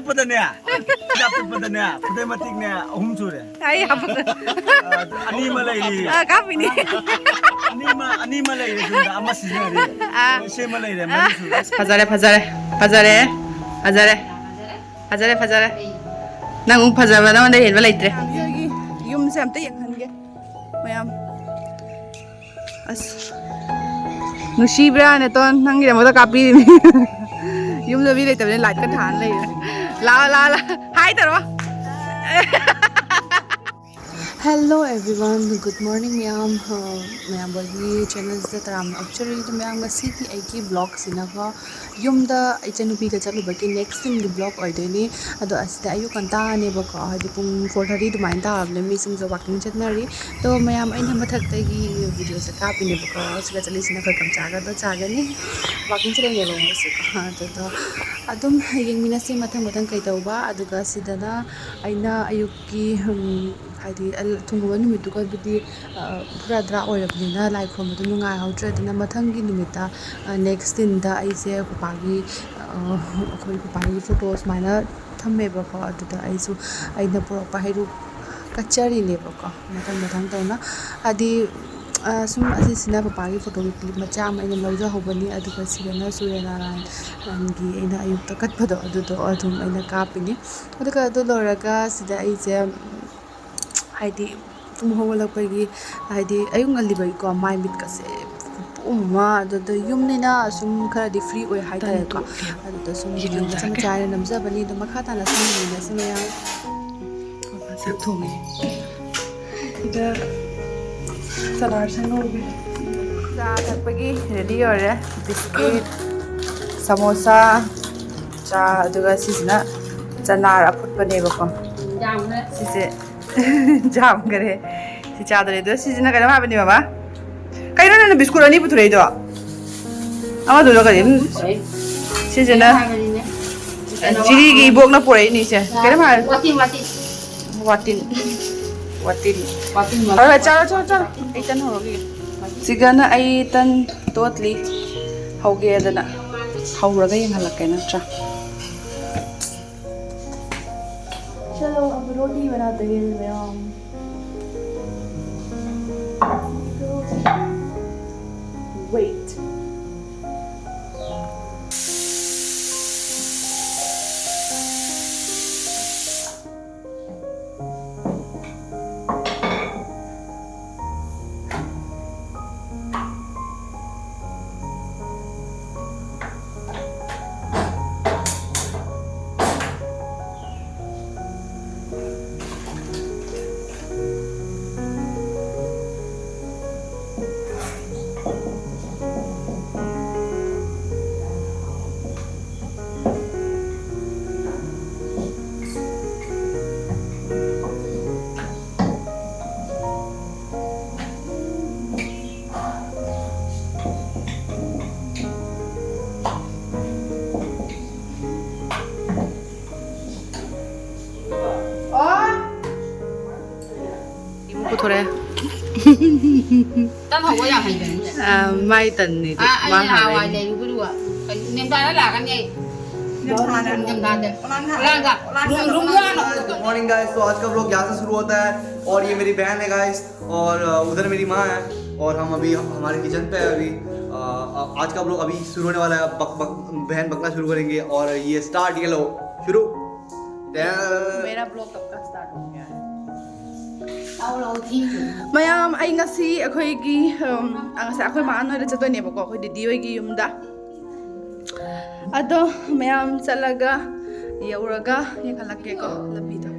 ꯆꯠꯄꯗꯅꯦ ꯆꯠꯄꯗꯅꯦ ꯈꯨꯗꯩ ꯃꯇꯤꯛꯅꯦ 3 ꯁꯨꯔꯦ ꯑꯩ ꯑꯅꯤ ꯑꯃ ꯂꯩꯔꯤ ꯀꯥꯞꯄꯤꯅꯤ ꯑꯅꯤ ꯑꯃ ꯂꯩꯔꯤ ꯁꯨꯝꯗ ꯑꯃ ꯁꯤꯖꯤꯟꯅꯔꯤ ꯁꯦꯝꯃ ꯂꯩꯔꯦ 4 ꯁꯨꯔꯦ ꯐꯖꯔꯦ ꯅꯪ ꯐꯖꯕ ꯅꯉꯣꯟꯗ ꯍꯦꯟꯕ ꯂꯩꯇ꯭ꯔꯦ ꯌꯨꯝꯁꯦ ꯑꯝꯇ ꯌꯦꯡꯍꯟꯒꯦ ꯃꯌꯥꯝ ꯑꯁ ꯅꯨꯡꯁꯤꯕ꯭ꯔꯥꯅꯦ ꯇꯣꯟ ꯅꯪꯒꯤꯗꯃꯛꯇ ꯀꯥꯞꯄꯤꯔꯤꯅꯤ ꯌꯨꯝꯗ ꯃꯤ ꯂꯩꯇꯕꯅꯤꯅ ꯂꯥꯏꯠꯀ ꯊꯥꯟ ꯂꯩꯔꯦ ꯂꯥꯛꯑꯣ ꯍꯥꯏ ꯇꯧꯔꯣ Hello everyone, good morning ma'am bogie channel से तराम अक्चरी तो मैम ngasi की blog सिनागा yumda ichanupi ga chalubaki next in the blog oideni ado asida ayu kanta ne bako hadi pung 4:30 dumai ta able mi sing jo walking chatnari to ma'am aina mathak ta gi video se kapi ne bako siga chali sina khar kam chaga to chagani walking chale ne lo se ka to adum yengmina se mathang kai tauba aduga sidana aina ayukki hadi thungwa numitu budi pura dra oirabnina lai khomdu nungai haudradna mathangi numita next in da aise pupagi khoi pupagi photos maina thammeba ko aduda aisu aina purokpa hairu kachari lebako mathang tawna adi sum asisina pupagi photo clip macha am aina lawja hobani aduga sigana suryanarayan gi aina ayukta katpado adudo adum aina kapini aduga adu loraga sida aise haidi tum hawalakpagi haidi ayung alibagi ko mai mit kase umma ado yumnina sum khara di free oi hai tare ko ado sum video sama chare namja bani do makha ta na sum ni sama ya sa thomi ida salar sango be cha thakpagi ready ore biscuit samosa cha aduga sisna chanar aput bane ba ko sise jam करे si चादर दो सिजना करे माबनी बाबा कइनो न biscuit अनि पुथुरै दो आमा दुलो करे सिजना जिरी गी बोक्न परै नि से करे मा वाटिन अरे चल एतन होगी सिगना एतन तोतली होगे दना हौरगा यंगलके नत्रा चलो अब रोटी बनाते हैं मैम वेट थोड़े tao không có làm hành động mai tần thì mang hàng ngoài này cũng được nên ta nó là cái này good morning guys तो आज का व्लॉग यहाँ से शुरू होता है और ये मेरी बहन है गाइस और उधर मेरी माँ है और हम अभी हमारे किचन पे है अभी आज का व्लॉग अभी शुरू होने वाला है बहन बकना शुरू करेंगे और ये स्टार्ट ये लो शुरू मेरा ब्लॉग कब का स्टार्ट हो गया है मैम आई ngasi अखोइगी ngasi अखोइ मान होइदा चतोने बको अखोइ दीदी होइगी युमदा अदो मैम चलगा यौरगा यखलके को लबीदा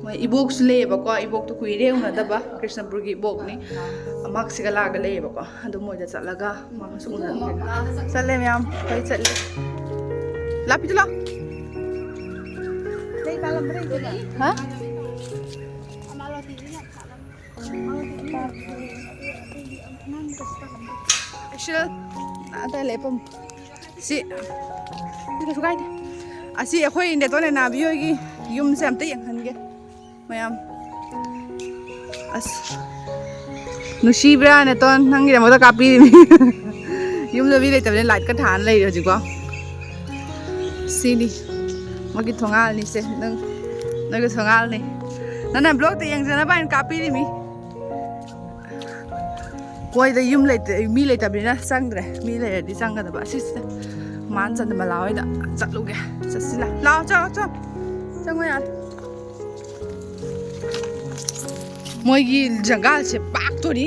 मैं इबोक सुले बको इबोक तो कुइरे उनदबा कृष्णपुर की इबोक नि अमाक्सिगा लागा ले बको अदो मोइदा चलगा मासु उनदबा चले मैम होइ चले लापी चला नहीं पालम रे हां Actually, ada lepom. Si, ini suka ini. Asi aku ini tuh nena bio lagi. Yum sampai yang hanya, mayam. As, Nungshiraba nih tuh, nanggi mau tak kapi ini. Yum lebih leh tapi light kan than leh juga. Sini, Magi thongal ni se nang naga thongal ni. Nana blog te yang jana bain copy ni mi. Koi da yum late mi late abina sangdre mi late di sanga da ba sis. Man chan da malawai da chatlu ge. Sasila. Lao cha cha. Changwa ya. Moi gi jangal se pak to ni.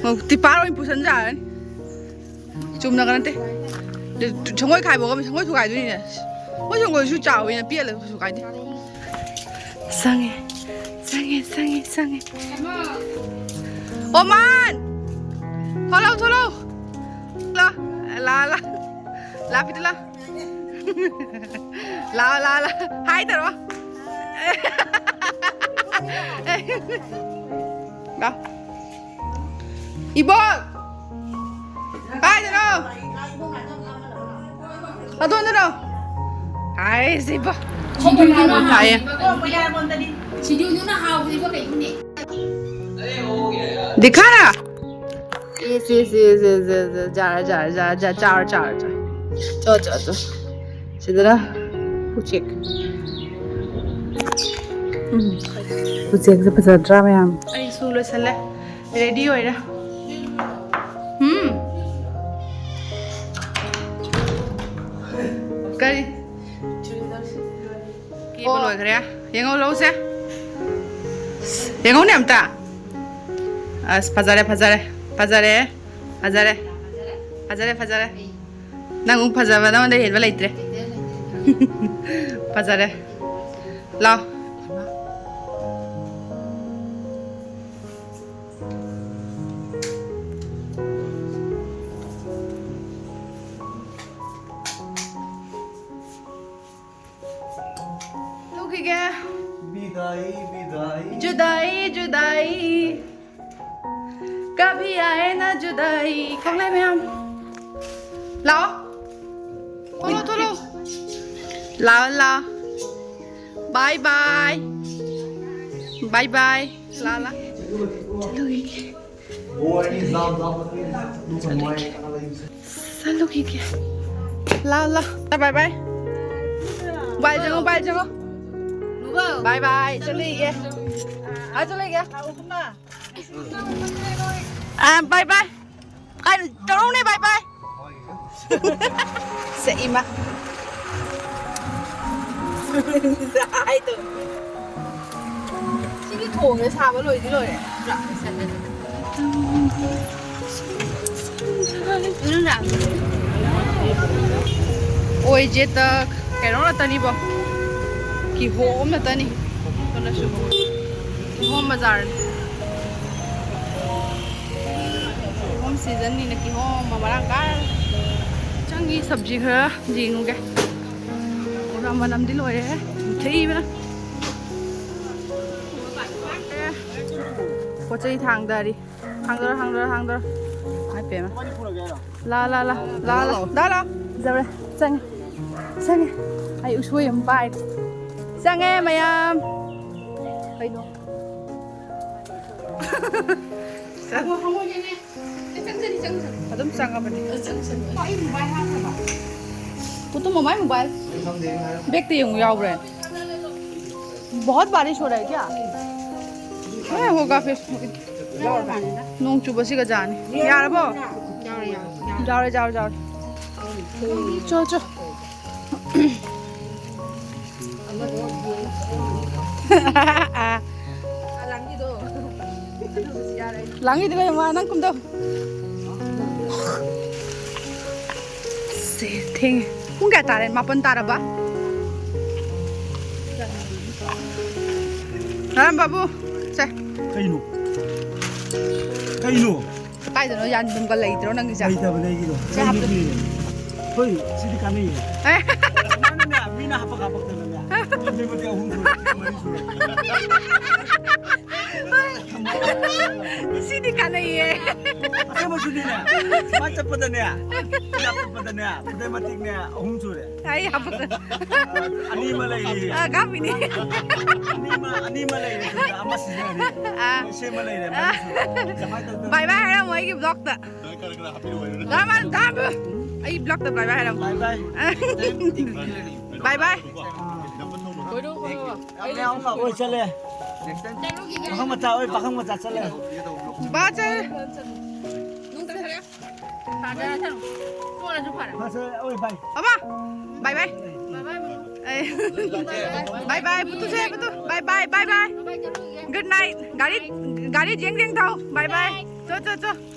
Mo ti paro impusan ja ni. Chum na kan te. Chongoi khai bo ga chongoi thu khai du ni ne. Mo chongoi su chao wi na pie le su khai di. Sange. Sange sange sange. Oman. Tholo tholo. La la la. La pit la. La la la. Hai ta ro. Đó. Ibu. Hai ta đâu? Ở tuần đâu? Hai gì bo? Không phải là Hai à? chỉ đưa nó hào thì có cái gì दिखा ना yes yes yes yes yes जा जा जा जा चार चार चो चो चो सिद्धरा पुचेक पुचेक से पसंद रहा मैं हम अरे सूलो चले रेडी हो रहा करी की बोलो इधर यार ये कौन लोग से ये कौन है हमता As pazare pazare pazare pazare pazare pazare nang pazare na mande hedwa leitre pazare lao Look again Bidai bidai Judai Judai कभी आए ना जुदाई कौन है मैम लाओ थोलो थोलो लाओ लाओ बाय बाय बाय बाय ला ला चलो ठीक है ला ला बाय बाय बाय जगो बाय बाय चलिए आ चलेगा bye bye. Cái trốn này bye bye. Sẽ im à. Ai từ. Chỉ cái thùng cái xà vào lồi chứ lồi này. Dạ. Nó làm. Ôi chết cái đó là tani bò. Kỳ hôm là tani. Còn là sự. Hôm bazaar. Season ni nak home mamarang kar changi sabji khara jingu ke ram banam dil hoye thei bana pochai thang dari hang dar ai pe ma la la la la la da la zare sang ai usui am pai sang em mayam ai no sang không có gì nè Adum sang apa ni? Máy mobile ha sao? Putu mobile mobile. देखते ही होंगे आओ रहे। बहुत बारिश हो रहा है क्या? क्या होगा फिर? नोंग चुबसी का जाने। यार बो? जाओ। चो। Langit itu yang mana kum tu? Setting, kung kaya tarin mapunta ba? Alam babu, se. Kaino. Kaya doon yan dun ka later nang isa. Ay tabi lagi do. Sa hapon. Hoy, sidi kami. Ano na, mina hapak na na. Hindi mo tiya hung. Sini ka na iye. Apa maksudnya? Macam pada ni. Macam pada ni. Pada matik ni hung sure. Ay, hapak na. Ani malay. Kami ni. Ani malay. Amas niya ni. Siya malay ni. Bye bye, harap mo iki vlog ta. Daman. ꯑꯩ ꯕ꯭ꯂꯣꯛꯇ ꯕꯥꯏ ꯕꯥꯏ ꯍꯥꯏꯔꯝ Bye bye. ꯕꯥꯏ ꯕꯥꯏ Ôi chale. Next time. Pakang mata oi pakang mata chale. 바 ꯆꯠ 다들 참 좋아라서 팔아. Masa oi bye. 어머 바이 바이 바이 바이 부투세 부투 바이 바이 바이 바이 굿 나잇 가리 가리 쟁쟁 타오 바이 바이 쪼쪼쪼